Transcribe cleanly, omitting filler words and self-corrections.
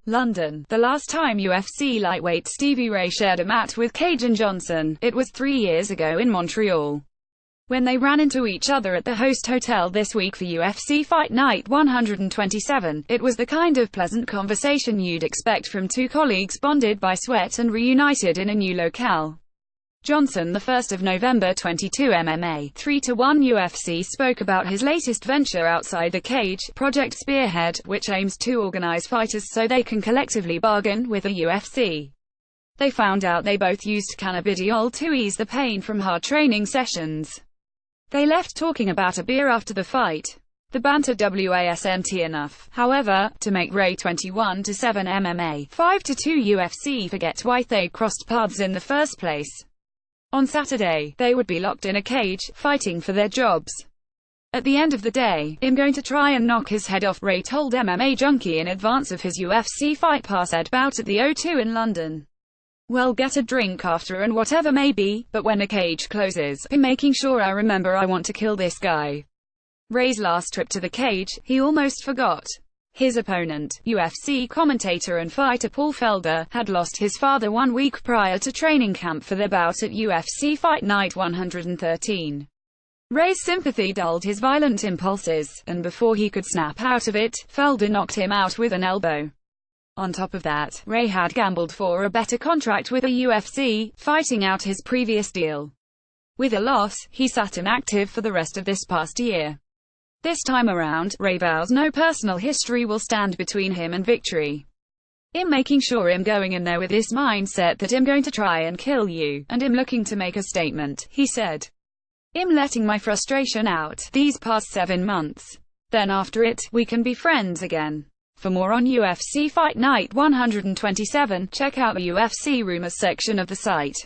London. The last time UFC lightweight Stevie Ray shared a mat with Kajan Johnson, it was 3 years ago in Montreal, when they ran into each other at the host hotel this week for UFC Fight Night 127. It was the kind of pleasant conversation you'd expect from two colleagues bonded by sweat and reunited in a new locale. Johnson, the 1st of November 22 MMA 3-1 UFC, spoke about his latest venture outside the cage, Project Spearhead, which aims to organize fighters so they can collectively bargain with the UFC. They found out they both used cannabidiol to ease the pain from hard training sessions. They left talking about a beer after the fight. The banter wasn't enough, however, to make Ray 21-7 MMA 5-2 UFC forget why they crossed paths in the first place. On Saturday, they would be locked in a cage, fighting for their jobs. At the end of the day, I'm going to try and knock his head off, Ray told MMA Junkie in advance of his UFC Fight Pass bout at the O2 in London. Well, get a drink after and whatever may be, but when a cage closes, I'm making sure I remember I want to kill this guy. Ray's last trip to the cage, he almost forgot. His opponent, UFC commentator and fighter Paul Felder, had lost his father 1 week prior to training camp for their bout at UFC Fight Night 113. Ray's sympathy dulled his violent impulses, and before he could snap out of it, Felder knocked him out with an elbow. On top of that, Ray had gambled for a better contract with the UFC, fighting out his previous deal. With a loss, he sat inactive for the rest of this past year. This time around, Ray vows no personal history will stand between him and victory. I'm making sure I'm going in there with this mindset that I'm going to try and kill you, and I'm looking to make a statement, he said. I'm letting my frustration out these past 7 months. Then after it, we can be friends again. For more on UFC Fight Night 127, check out the UFC Rumors section of the site.